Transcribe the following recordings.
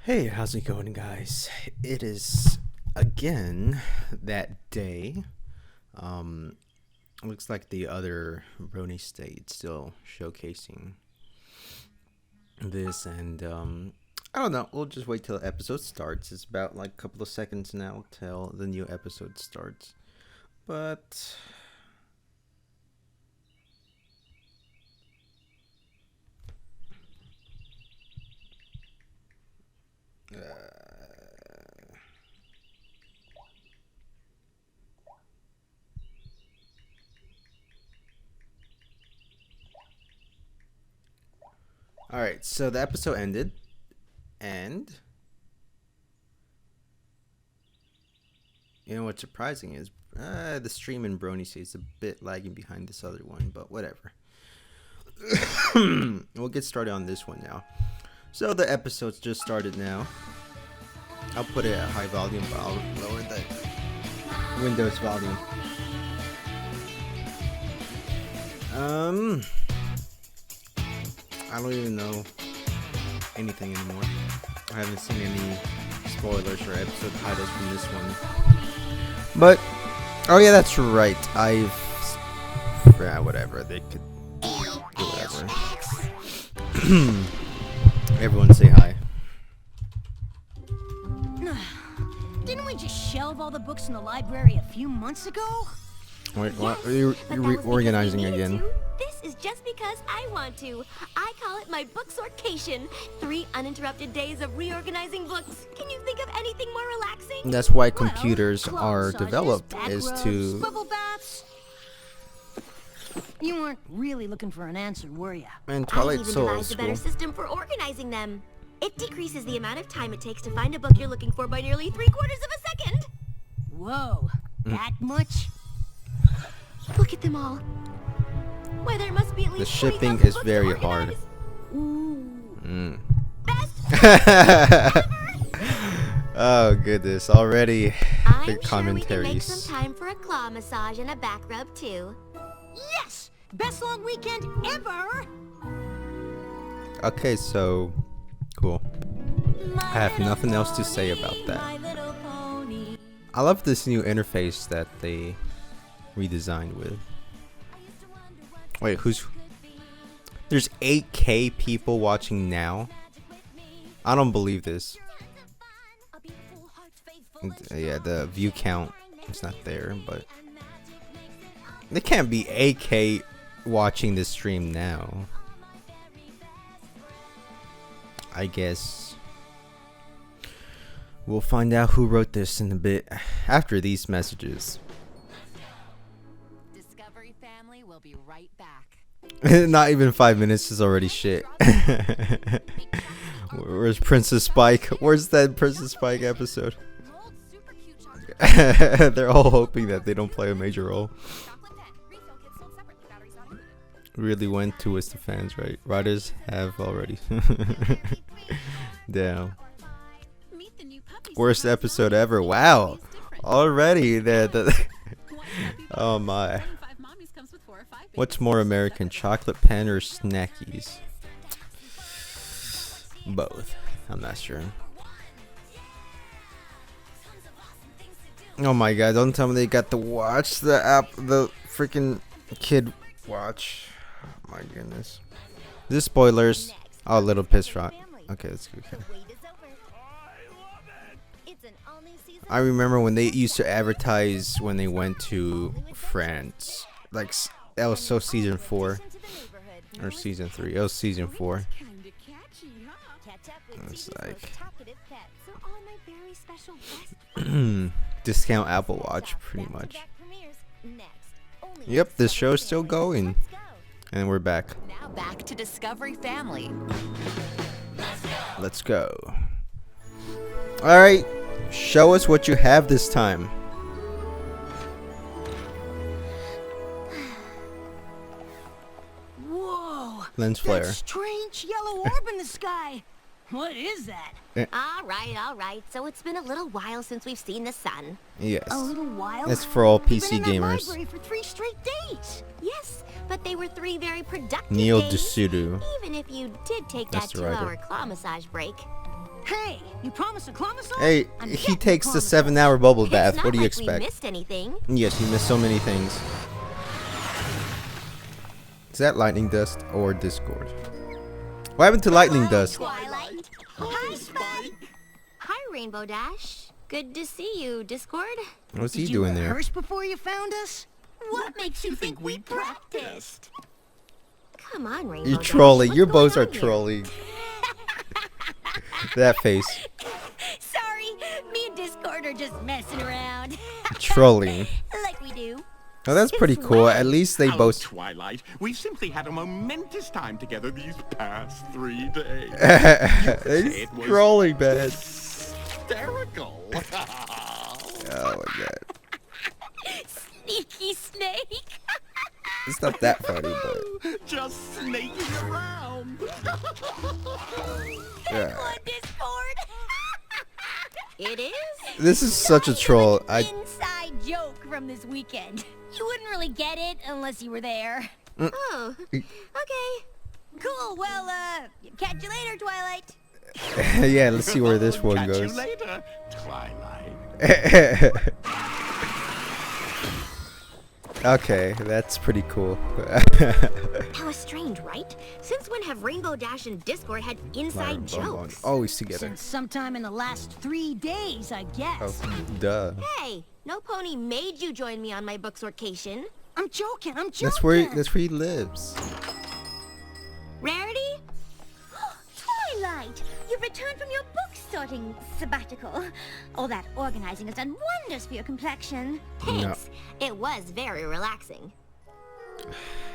Hey, how's it going, guys? It is again that day. Um, Looks like the other Brony state still showcasing this, and I don't know. We'll just wait till the episode starts. It's about like a couple of seconds now till the new episode starts, but. All right, so the episode ended, and you know what's surprising is the stream in Brony is a bit lagging behind this other one, but whatever. We'll get started on this one now. So the episode's just started now. I'll put it at high volume, but I'll lower the Windows volume. I don't even know anything anymore. I haven't seen any spoilers or episode titles from this one. But, oh yeah, that's right. Whatever. They could do whatever. Everyone say hi. Didn't we just shelve all the books in the library a few months ago? Wait, what? You're reorganizing again. This is just because I want to. I call it my book sortation. 3 uninterrupted days of reorganizing books. Can you think of anything more relaxing? That's why computers are developed, is to... Bubble baths. You weren't really looking for an answer, were ya? And Twilight I've even Soul devised is a better cool. system for organizing them. It decreases the amount of time it takes to find a book you're looking for by nearly 3/4 of a second. Whoa, that much? Look at them all. Why, there must be at least The shipping 20,000 is books very to hard. organize. Best. Oh goodness, already I'm the sure commentaries. we can make some time for a claw massage and a back rub too. Yes! Best long weekend ever! Okay, so cool. I have nothing else to say about that. I love this new interface that they redesigned with. Wait, there's 8K people watching now? I don't believe this. Yeah, the view count is not there, but there can't be 8K watching this stream now. I guess we'll find out who wrote this in a bit after these messages. Discovery family will be right back. Not even 5 minutes is already shit. Where's Princess Spike? Where's that Princess Spike episode? They're all hoping that they don't play a major role. Really went to the fans, right? Writers have already. Damn. Worst episode ever. Wow. Already the oh my. What's more American, chocolate pen or snackies? Both. I'm not sure. Oh my god, don't tell me they got to watch the app, the freaking kid watch. Oh my goodness. This spoilers. Oh, little piss rock. Okay, that's good. Okay. I remember when they used to advertise when they went to France. Like, that was so season 4. Or season 3. It was season 4. It's like... discount Apple Watch, pretty much. Yep, this show's still going. And we're back. Now back to Discovery Family. Let's go. Alright, show us what you have this time. Whoa! Lens flare. That strange yellow orb in the sky! What is that? All right. So it's been a little while since we've seen the sun. Yes. A little while? That's for all We've PC been in that gamers. library for 3 straight days. Yes, but they were 3 very productive Neil days. Desudu. Even if you did take That's that the writer. 2-hour claw massage break. Hey, you promised a Clomasaur? Hey, I'm he getting takes the Clomasaur. 7-hour bubble It's bath. not What do you like we expect? missed anything. Yes, you missed so many things. Is that lightning dust or Discord? What happened to lightning dust? Twilight. Hi, Spike. Hi, Rainbow Dash. Good to see you, Discord. What's he Did you doing there? rehearse before you found us? What makes you think we practiced? Come on, Rainbow You're Dash. trolling. What's You going both are on here? trolling. That face. Sorry, me and Discord are just messing around. Trolling. Like we do. Oh, that's pretty cool. At least they Oh, both. Twilight, we've simply had a momentous time together these past 3 days. It's was- trolling, man. Hysterical. Oh my god. Sneaky snake. It's not that funny, but Just snaking around. yeah. On Discord. It is? This is such a troll. Inside joke from this weekend. You wouldn't really get it unless you were there. Oh, okay. Cool. Well, catch you later, Twilight. Yeah, let's see where this one Catch goes. you later, Twilight. Okay, that's pretty cool. That was strange, right? Since when have Rainbow Dash and Discord had inside jokes? Always together. Since sometime in the last 3 days, I guess. Oh, duh. Hey, no pony made you join me on my book sortation. I'm joking. That's where he lives. Rarity? Twilight, you've returned from your book sorting sabbatical. All that organizing has done wonders for your complexion. Thanks. It was very relaxing.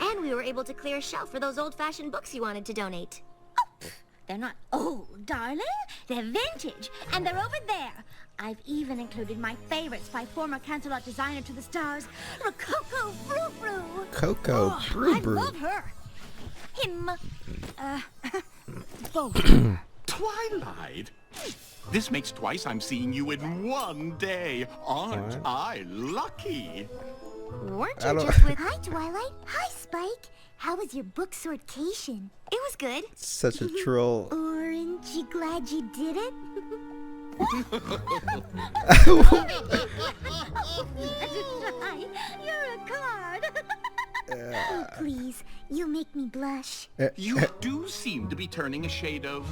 And we were able to clear a shelf for those old-fashioned books you wanted to donate. They're not old, darling. They're vintage, and they're over there. I've even included my favorites by former Cancelot designer to the stars, Rococo Frou-Frou. Coco, I brew brew. love her. Him. Both. Twilight. This makes twice I'm seeing you in one day. Aren't What? I lucky? Weren't I you don't- just with... Hi, Twilight. Hi, Spike. How was your book sortation? It was good. Such a troll. Aren't you glad you did it? You're a card. Oh, please, you make me blush. You do seem to be turning a shade of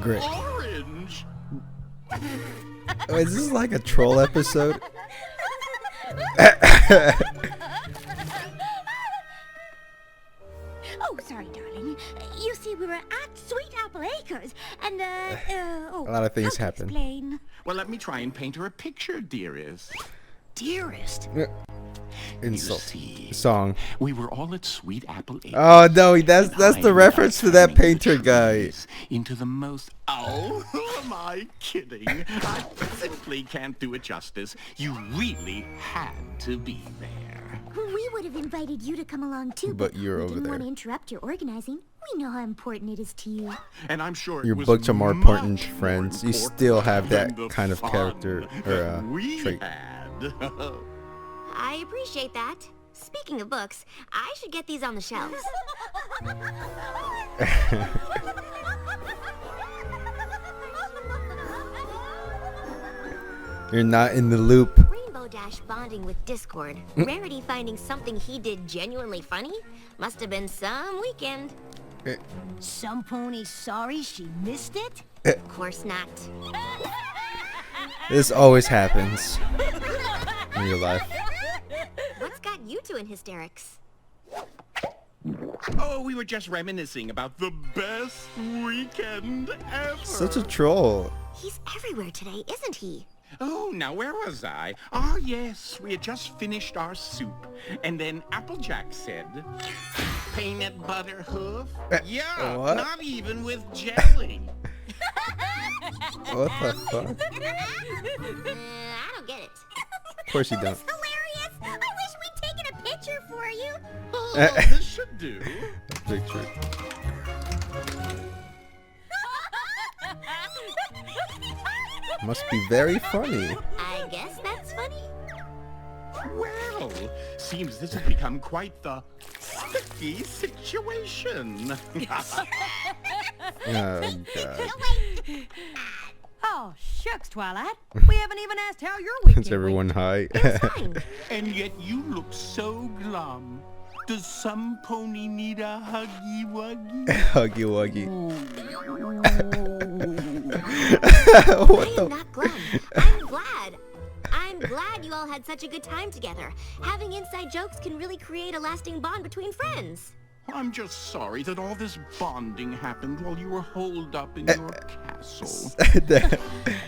Great. orange. Oh, is this like a troll episode? Oh, sorry, darling. You see, we were at Sweet Apple Acres, and, A lot of things how to happen. explain? Well, let me try and paint her a picture, dearest. Dearest. Insult. see. Song. We were all at Sweet Apple Acres. Oh no, that's and the I reference to was that turning painter guy. trees into the most... Oh, who am I kidding? I simply can't do it justice. You really had to be there. We would have invited you to come along too, But you're we over didn't want there. to interrupt your organizing. We know how important it is to you. And I'm sure Your it was books are more much important, more friends. You important still have than that the kind of fun character or that we trait. had. I appreciate that. Speaking of books, I should get these on the shelves. You're not in the loop. Rainbow Dash bonding with Discord. Rarity finding something he did genuinely funny. Must have been some weekend. Some pony sorry she missed it? Of course not. This always happens in real life. What's got you two in hysterics? Oh, we were just reminiscing about the best weekend ever. Such a troll. He's everywhere today, isn't he? Oh, now where was I? Oh, yes, we had just finished our soup. And then Applejack said, peanut butter hoof? Yeah, what? not even with jelly. What the fuck? I don't get it. Of course you don't. Hilarious! I wish we'd taken a picture for you. Oh, this should do. Picture. Must be very funny. I guess that's funny. Well, seems this has become quite the sticky situation. Oh god. Oh, shucks, Twilight. We haven't even asked how your weekend Is everyone high? Fine. And yet you look so glum. Does some pony need a huggy wuggy? Huggy wuggy. I am not glum. I'm glad. I'm glad you all had such a good time together. Having inside jokes can really create a lasting bond between friends. I'm just sorry that all this bonding happened while you were holed up in your castle.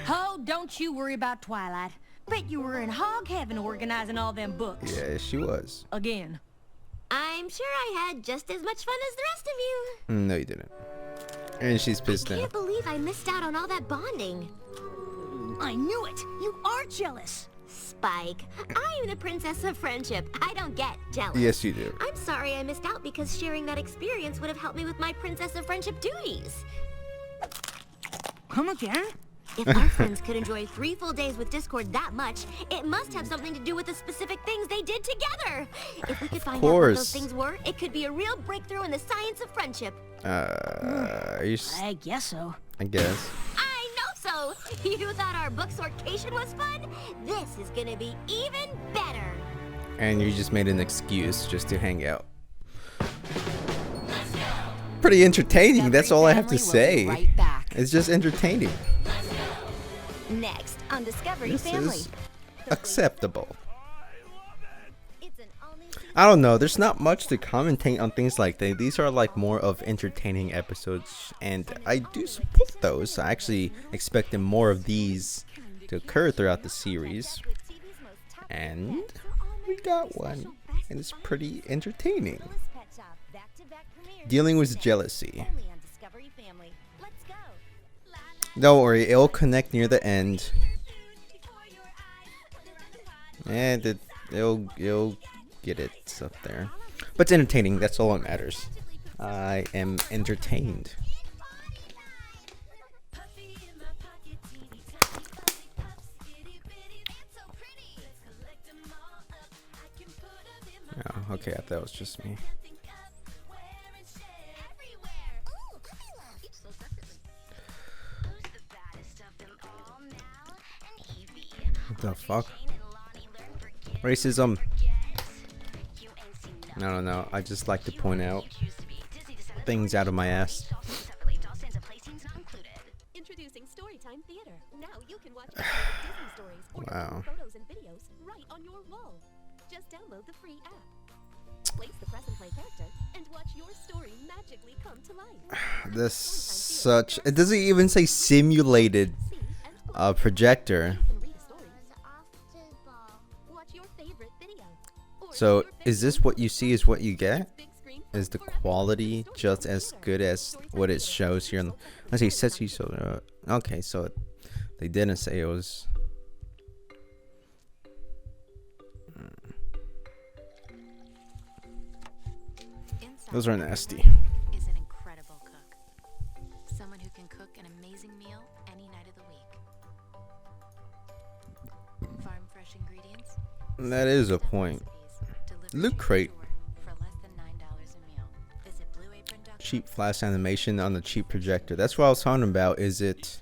Oh, don't you worry about Twilight. Bet you were in hog heaven organizing all them books. Yeah, she was. Again. I'm sure I had just as much fun as the rest of you. No, you didn't. And she's pissed I now. can't believe I missed out on all that bonding. I knew it. You are jealous. Spike, I am the princess of friendship. I don't get jealous. Yes, you do. I'm sorry I missed out because sharing that experience would have helped me with my princess of friendship duties. Come again? If our friends could enjoy 3 full days with Discord that much, it must have something to do with the specific things they did together. If we could find out what those things were, it could be a real breakthrough in the science of friendship. Are you I guess so. I guess. I know so! You thought our book sortation was fun? This is gonna be even better. And you just made an excuse just to hang out. Pretty entertaining. That's all I have to say. Right back. It's just entertaining. Next on Discovery This Family. is acceptable. It's an all-new I don't know. There's not much to commentate on things like that. These are like more of entertaining episodes, and I do support those. I actually expected more of these to occur throughout the series, and we got one, and it's pretty entertaining. Dealing with jealousy. Don't worry, it'll connect near the end. And it'll get it up there. But it's entertaining, that's all that matters. I am entertained. Oh, okay, I thought it was just me. What the fuck? Racism. I don't know. I just like to point out things out of my ass. Introducing Storytime Theater. Now you can watch your favorite Disney stories or Wow. photos and videos right on your wall. Just download the free app. Place the press and play character and watch your story magically come to life. This such. It doesn't even say simulated projector. You can read a story. Watch your favorite video. Or So your is this what you see is what you get? big screen Is the quality just as good as what it shows here? Let's say Setsu. So okay, so they didn't say it was. Those are nasty. Is an incredible cook. Someone who can cook an amazing meal any night of the week. Farm fresh ingredients. That is a point. Loot Crate. For less than $9 a meal. Visit blueapron.com. Cheap flash animation on the cheap projector. That's what I was talking about. Is it?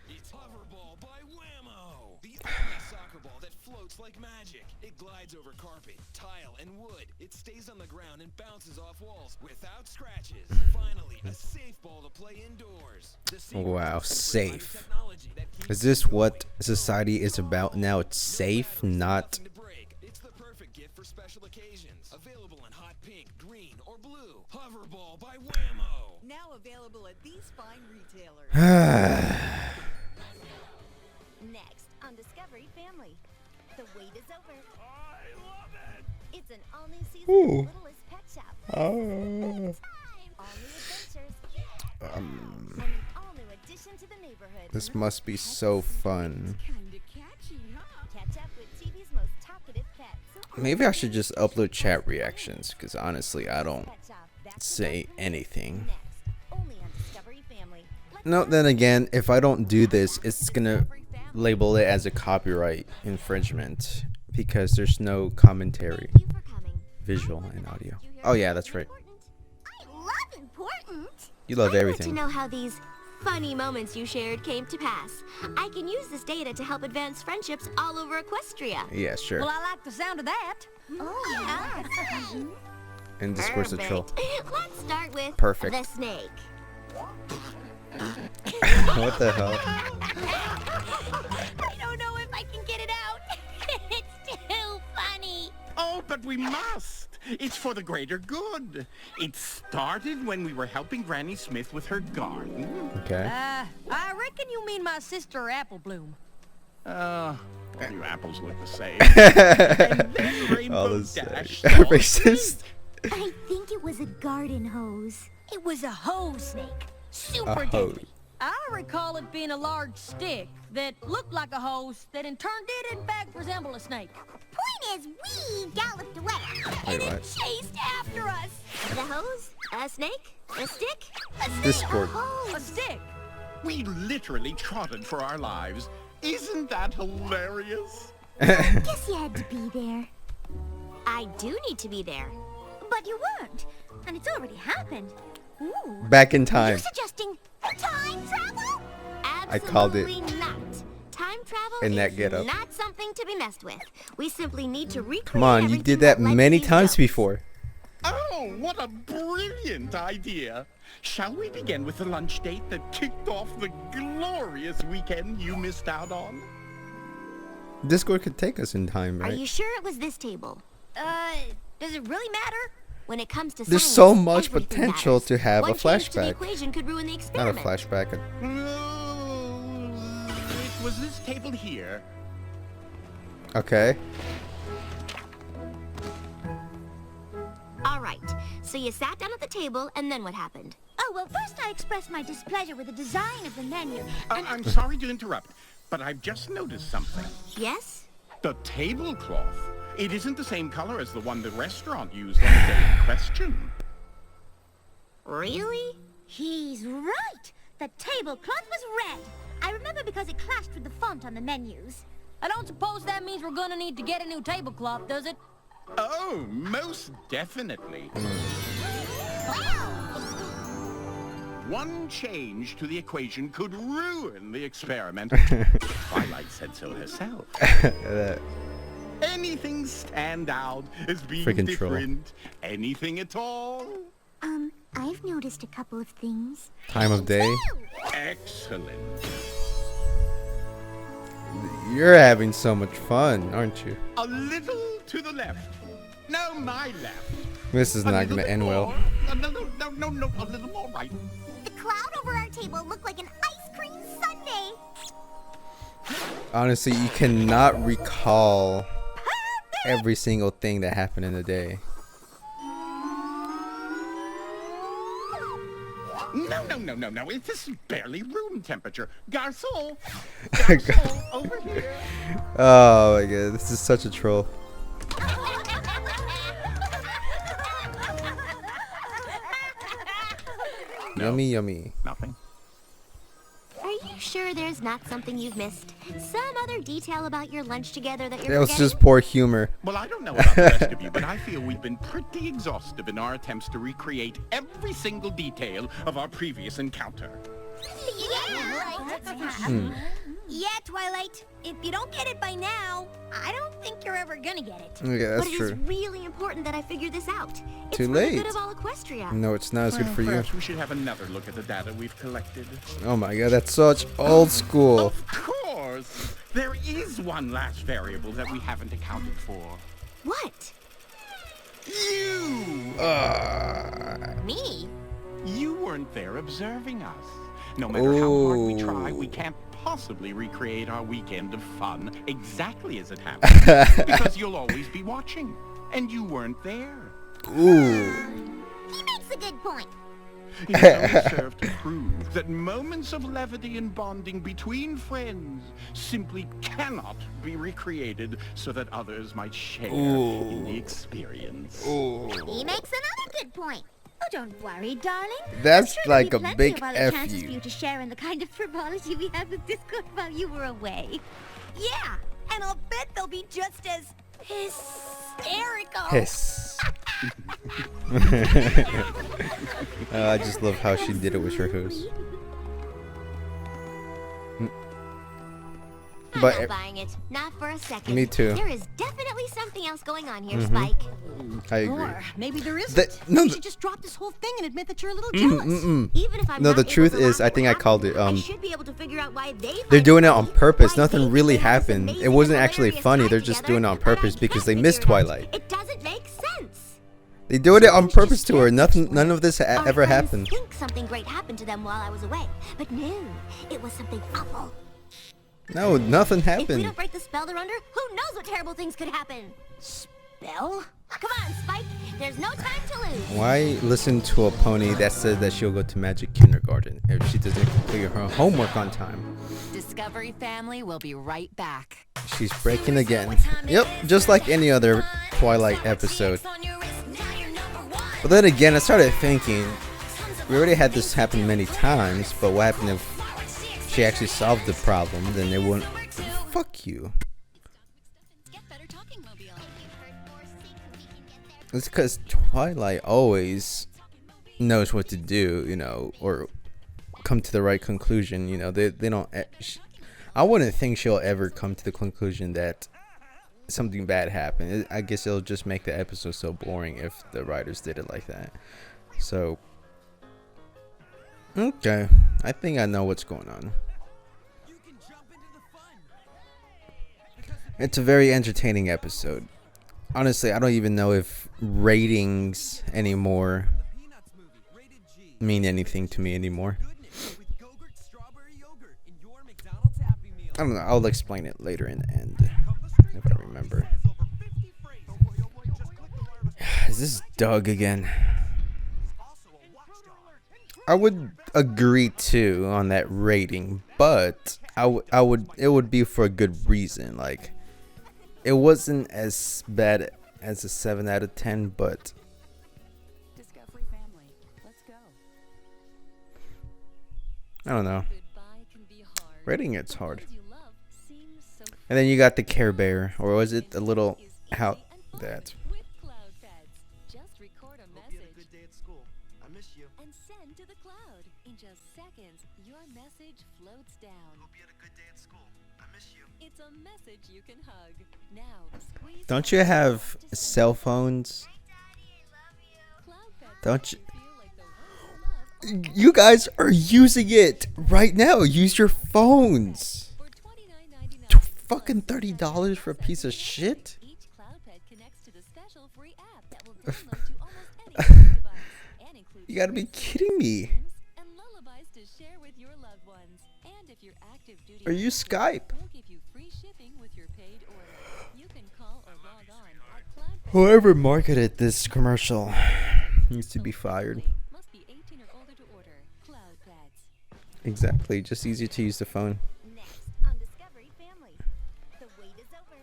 It's Hoverball by Whammo! The only soccer ball that floats like magic. It glides over carpet, tile, and wood. It stays on the ground and bounces off walls without scratches. Finally, a safe ball to play indoors. The secret Wow, to super safe. technology that keeps Is this what society is about now? It's safe, not. to break. It's the perfect gift for special occasions. Available in hot pink, green, or blue. Hoverball by Whammo! Now available at these fine retailers. Next on Discovery Family. The wait is over. I love it. It's an all-new season Ooh. of Littlest Pet Shop. Oh. All-new adventures. And an all-new addition to the neighborhood. This must be so fun. Kinda catchy, huh? Catch up with TV's most talkative pets. Maybe I should just upload chat reactions, because honestly, I don't Pet Shop. That's say the anything. next. Only on Discovery Family. Let's No, go. then again, if I don't do this, it's gonna label it as a copyright infringement because there's no commentary, Thank you for coming. visual and audio. Oh yeah, that's right. I love important. You love I'd everything. like to know how these funny moments you shared came to pass. I can use this data to help advance friendships all over Equestria. Yeah, sure. Well, I like the sound of that. Oh, yeah. And Discord's a troll. Let's start with Perfect. the snake. What the hell? I don't know if I can get it out. It's too funny. Oh, but we must. It's for the greater good. It started when we were helping Granny Smith with her garden. Okay. I reckon you mean my sister Apple Bloom. All your apples look the same. And then Rainbow All the same. Dash Racist. I think it was a garden hose. It was a hose snake. Super A hose. deadly. I recall it being a large stick that looked like a hose that in turn did in fact resemble a snake. Point is, we galloped away. Wait, And it what? chased after us. The hose? A snake? A stick? A snake? Discord. A hose. A stick. We literally trotted for our lives. Isn't that hilarious? Guess you had to be there. I do need to be there. But you weren't. And it's already happened. Ooh. Back in time. You're suggesting time travel? I called it. Absolutely not. Time travel In that is getup. not something to be messed with. We simply need to recreate Come on, you everything did that led to many these times notes. before. Oh, what a brilliant idea. Shall we begin with the lunch date that kicked off the glorious weekend you missed out on? Discord could take us in time, Are right? you sure it was this table? Does it really matter? When it comes to There's science, so much everything potential matters. to have One a change to the flashback. equation could ruin the Not a experiment. flashback. It was this table here. Okay. All right. So you sat down at the table, and then what happened? Oh, well, first I expressed my displeasure with the design of the menu. I'm sorry to interrupt, but I've just noticed something. Yes? The tablecloth. It isn't the same color as the one the restaurant used on the day in question. Really? He's right. The tablecloth was red. I remember because it clashed with the font on the menus. I don't suppose that means we're gonna need to get a new tablecloth, does it? Oh, most definitely. One change to the equation could ruin the experiment. Twilight said so herself. Anything stand out as being Freaking troll. different? Anything at all? I've noticed a couple of things. Time of day. Excellent. You're having so much fun, aren't you? A little to the left. No, my left. This is A not little gonna bit end well. more. No, a little more right. The cloud over our table looked like an ice cream sundae. Honestly, you cannot recall every single thing that happened in the day. No. This is barely room temperature. Garçon! Garçon, over here. Oh my god, this is such a troll. No. Yummy, yummy. Nothing. Are you sure there's not something you've missed? Some other detail about your lunch together that you're That was forgetting? just poor humor. Well, I don't know about the rest of you, but I feel we've been pretty exhaustive in our attempts to recreate every single detail of our previous encounter. Yeah, Twilight. If you don't get it by now, I don't think you're ever gonna get it. Yeah, But that's it is true. really important that I figure this out. It's Too for the late. good of all Equestria. No, it's not as good for you. Perhaps we should have another look at the data we've collected. Oh my god, that's such old school. Of course! There is one last variable that we haven't accounted for. What? You! Me? You weren't there observing us. No matter how hard we try, we Ooh. can't possibly recreate our weekend of fun exactly as it happened. Because you'll always be watching. And you weren't there. Ooh. He makes a good point. It only served to prove that moments of levity and bonding between friends simply cannot be recreated so that others might share in the experience. He makes another good point. Oh, don't worry, darling. That's I'm sure there'll like be a plenty big of other F chances you. for you to share in the kind of frivolity we had with Discord while you were away. Yeah, and I'll bet they'll be just as hysterical. Hiss. I just love how she did it with her hose. I'm But not buying it. Not for a second. Me too. There is definitely something else going on here, Spike. I agree. Or maybe there isn't. No, You should just drop this whole thing and admit that you're a little jealous. Even if I'm No, not the able truth to is, laugh I think I at what called it. happened, I should be able to figure out why They're doing it fight on me, purpose. why Nothing they really think they have this happened. It amazing, wasn't actually hilarious funny. time They're just together, doing it on but I purpose because can't they figure missed it out. Twilight. It doesn't make sense. They doing it on Something's purpose just to her. strange. None of this Our ever friends happened. think something great happened to them while I was away, but no, it was something awful. No, nothing If we happened. don't break the spell they're under, who knows what terrible things could happen? Spell? Come on, Spike. There's no time to lose. Why listen to a pony that says that she'll go to Magic Kindergarten if she doesn't complete her homework on time? Discovery family will be right back. She's breaking again. Yep, just like any other Twilight episode. But then again, I started thinking, we already had this happen many times, but what happened if she actually solved the problem? Then they wouldn't. Fuck you. It's because Twilight always knows what to do, you know, or come to the right conclusion. You know, they don't. I wouldn't think she'll ever come to the conclusion that something bad happened. I guess it'll just make the episode so boring if the writers did it like that. So, okay, I think I know what's going on. It's a very entertaining episode. Honestly, I don't even know if ratings anymore mean anything to me anymore. I don't know. I'll explain it later in the end if I remember. Is this Doug again? I would agree too on that rating, but it would be for a good reason. Like, it wasn't as bad as a 7 out of 10, but Discovery family, let's go. I don't know. Rating it's hard. And then you got the Care Bear, or was it a little how that? Just record a message. Hope you had a good day at school. I miss you. And send to the cloud. In just seconds, your message floats down. Hope you had a good day at school. I miss you. It's a message you can hug. Now, squeeze. Don't you have cell phones? Don't you? You guys are using it right now. Use your phones. Fucking $30 for a piece of shit. Each cloud pet connects to the special free app that will download to almost any device and includes You gotta be kidding me. and lullabies to share with your loved ones. And if you're active duty, Or use Skype. we'll give you free shipping with your paid order. You can call or log on at cloud. Whoever marketed this commercial needs to be fired. Must be 18 or older to order. Cloud Pets. Exactly. Just easier to use the phone. Next on Discovery Family, the wait is over.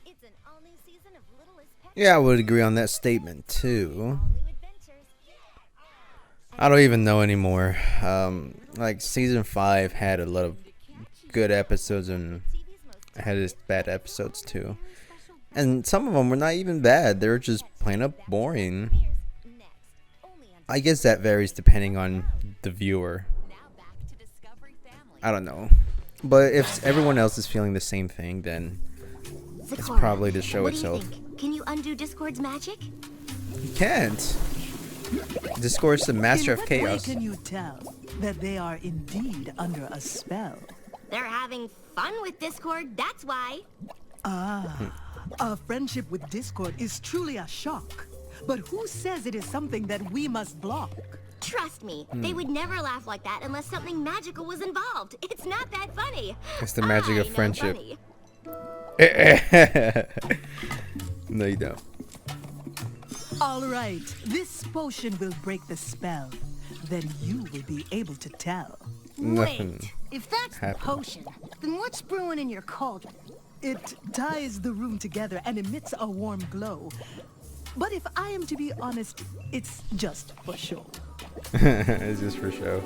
It's an all-new season of Littlest Pet. Yeah, I would agree on that statement too. All-new adventures. I don't even know anymore. Like season 5 had a lot of good episodes and had its bad episodes too. And some of them were not even bad. They were just plain up boring. I guess that varies depending on the viewer. I don't know. But if everyone else is feeling the same thing, then it's Sakura, probably the show what do you itself. think? Can you undo Discord's magic? You can't. Discord's the master of In what way chaos. can you tell that they are indeed under a spell? They're having fun with Discord, that's why. Our friendship with Discord is truly a shock. But who says it is something that we must block? Trust me, they would never laugh like that unless something magical was involved. It's not that funny. It's the magic I of know friendship. funny. No, you don't. All right, this potion will break the spell. Then you will be able to tell. Nothing. Wait, if that's the happened. potion, then what's brewing in your cauldron? It ties the room together and emits a warm glow. But if I am to be honest, it's just for show. It's just for show.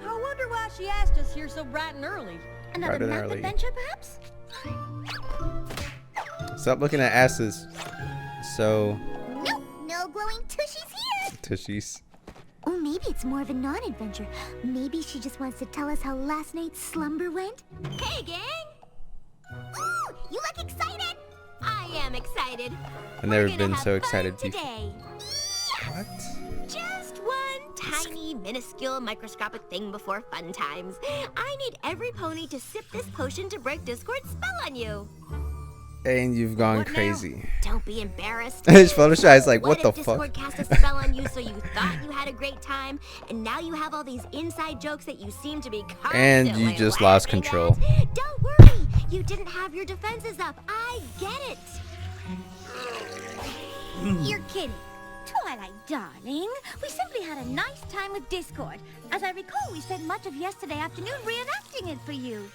I wonder why she asked us here so bright and early. Another Bright and math early. adventure, perhaps? Stop looking at asses. So, Nope, no glowing tushies here. tushies. Or maybe it's more of a non-adventure. Maybe she just wants to tell us how last night's slumber went. Hey, gang! Ooh, you look excited! I am excited. I've never been so excited today. What? Just one tiny, minuscule, microscopic thing before fun times. I need every pony to sip this potion to break Discord's spell on you. And you've gone What crazy. now? Don't be embarrassed. Fluttershy is like, what the if fuck? Discord cast a spell on you so you thought you had a great time, and now you have all these inside jokes that you seem to be constantly And you just lost laughing control. at? Don't worry, you didn't have your defenses up. I get it. You're kidding. Twilight, darling. We simply had a nice time with Discord. As I recall, we spent much of yesterday afternoon reenacting it for you.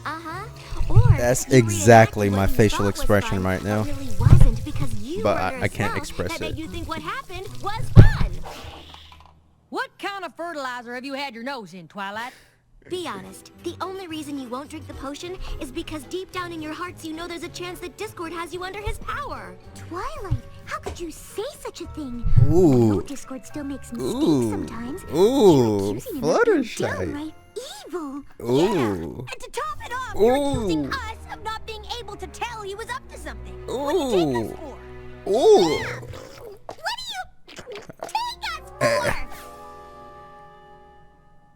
Uh-huh. Or That's you exactly reenacted my what you facial thought was expression fun, right now. but really wasn't because you But were under I a can't spell express that made it. you think what happened was fun. What kind of fertilizer have you had your nose in, Twilight? Be honest. The only reason you won't drink the potion is because deep down in your hearts you know there's a chance that Discord has you under his power. Twilight, how could you say such a thing? Ooh. Discord still makes mistakes Ooh. sometimes. Ooh. You're accusing him of being Fluttershy. downright evil. Ooh. And to top it off, Ooh. you're accusing us of not being able to tell he was up to something. What do you take us for? Ooh. What do you take us for?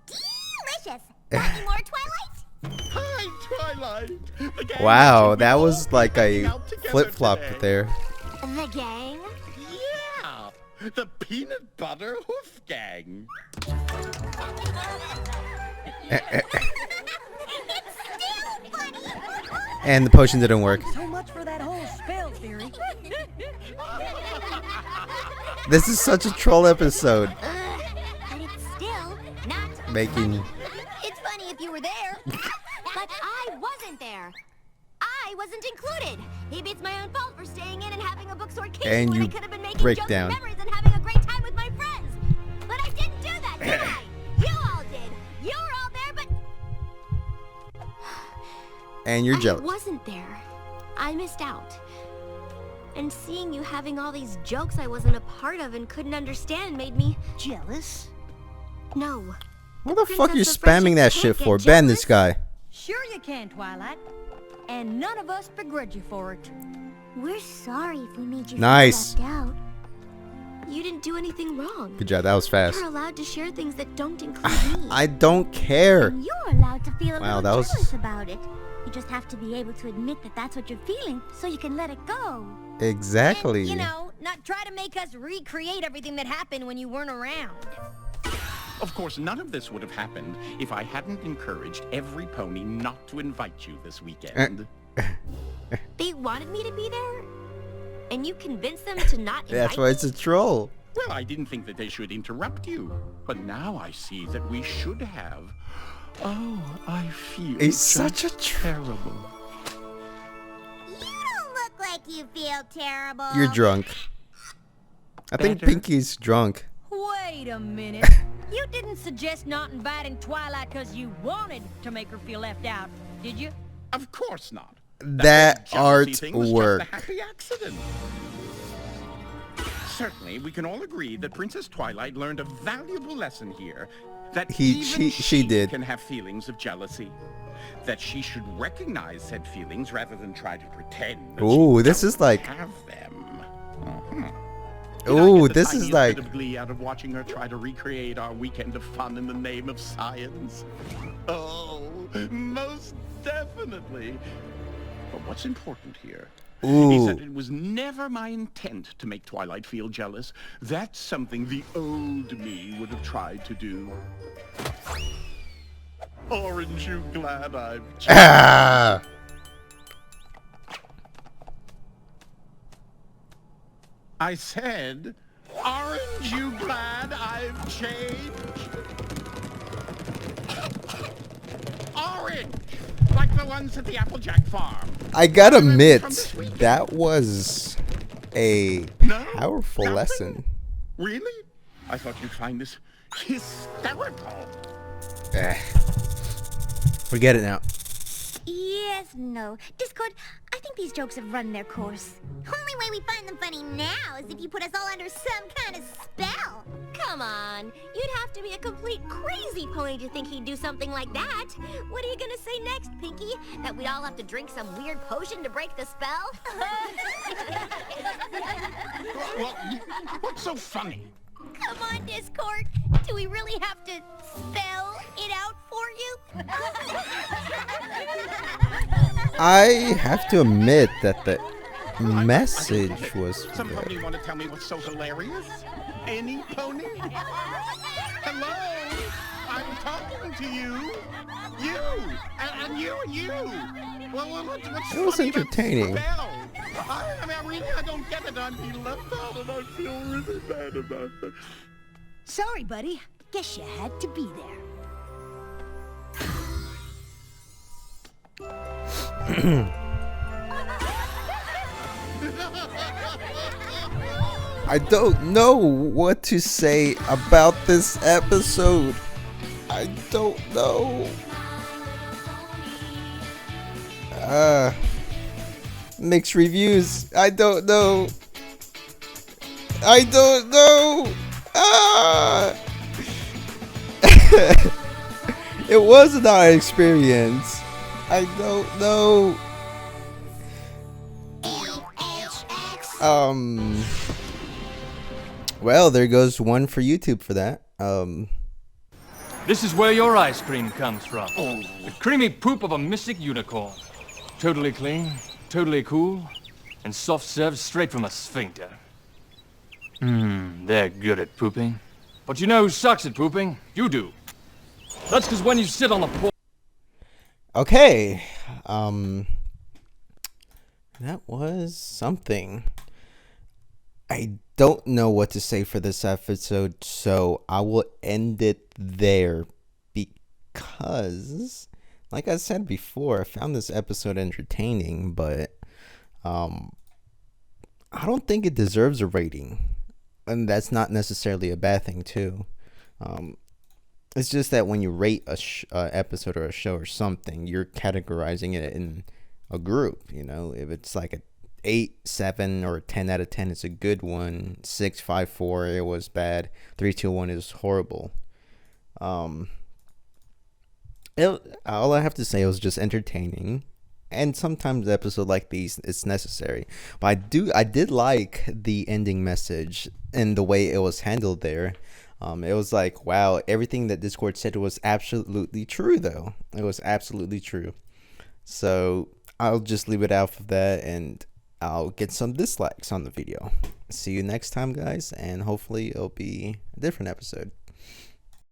Delicious. Want any more, Twilight? Hi, Twilight. The gang Wow, mentioned that we've was all like been hanging a out together flip-flop today. there. The gang? Yeah, the peanut butter hoof gang. And the potion didn't work. So much for that whole spell theory. This is such a troll episode. But it's still not Making funny. It's funny if you were there. But I wasn't there. I wasn't included. Maybe it's my own fault for staying in and having a bookstore And when I you could have been making break jokes down. and memories and having a great time with my friends. But I didn't do that, did I? You all did. You were all there, but and you're I jealous. wasn't there. I missed out. And seeing you having all these jokes I wasn't a part of and couldn't understand made me Jealous? no. What the fuck you Princess of spamming that Friendship shit can't for? get Ban this jealous. guy. Sure you can, Twilight. And none of us begrudge you for it. We're sorry if we made you Nice. feel left out. You didn't do anything wrong. Good job. That was fast. You're allowed to share things that don't include me. I don't care. And you're allowed to feel a Wow, little that was- jealous about it. You just have to be able to admit that that's what you're feeling, so you can let it go. Exactly. And, you know, not try to make us recreate everything that happened when you weren't around. Of course, none of this would have happened if I hadn't encouraged every pony not to invite you this weekend. They wanted me to be there? And you convinced them to not invite That's why it's a troll. Well, I didn't think that they should interrupt you. But now I see that we should have. Oh, I feel He's such a terrible. You don't look like you feel terrible. You're drunk. I think Better. Pinky's drunk. Wait a minute. You didn't suggest not inviting Twilight because you wanted to make her feel left out, did you? Of course not. That jealousy art thing was work. Just a happy accident. Certainly, we can all agree that Princess Twilight learned a valuable lesson here. That even she did. can have feelings of jealousy. That she should recognize said feelings rather than try to pretend that Ooh, she this is doesn't like. have them. Uh-huh. Ooh, I get the this is tiniest like. bit of glee out of watching her try to recreate our weekend of fun in the name of science. Oh, most definitely. But what's important here is Ooh. that it was never my intent to make Twilight feel jealous. That's something the old me would have tried to do. Aren't you glad I've changed? Ah! I said, aren't you glad I've changed? Orange! Like the ones at the Applejack farm. I gotta From admit, this weekend. that was a No, powerful nothing? lesson. Really? I thought you'd find this hysterical. Forget it now. Yes, no. Discord, I think these jokes have run their course. Only way we find them funny now is if you put us all under some kind of spell. Come on, you'd have to be a complete crazy pony to think he'd do something like that. What are you gonna say next, Pinky? That we'd all have to drink some weird potion to break the spell? Well, what's so funny? Come on, Discord. Do we really have to spell it out for you? I have to admit that the message was Some pony want to tell me what's so hilarious? Any pony? Hello? I'm talking to you. You! And you and you! Well, what's it was funny about entertaining. spell? I mean, I don't get it. I'm being left out and I feel really bad about it. Sorry, buddy. Guess you had to be there. I don't know what to say about this episode. I don't know. Mixed reviews. I don't know. I don't know. It was an odd experience. I don't know. Well, there goes one for YouTube for that. This is where your ice cream comes from. The creamy poop of a mystic unicorn. Totally clean, totally cool, and soft served straight from a sphincter. They're good at pooping. But you know who sucks at pooping? You do. That's because when you sit on the porch. Okay. That was something. I don't know what to say for this episode, so I will end it there because, like I said before, I found this episode entertaining, but I don't think it deserves a rating, and that's not necessarily a bad thing too. It's just that when you rate a episode or a show or something, you're categorizing it in a group. You know, if it's like a 8, 7, or a 10 out of 10, it's a good one. 6, 5, 4, it was bad. 3, 2, 1 is horrible. All I have to say was just entertaining, and sometimes an episode like these it's necessary. But I did like the ending message and the way it was handled there. It was like, wow, everything that Discord said was absolutely true, though. It was absolutely true. So I'll just leave it out of that, and I'll get some dislikes on the video. See you next time, guys, and hopefully it'll be a different episode.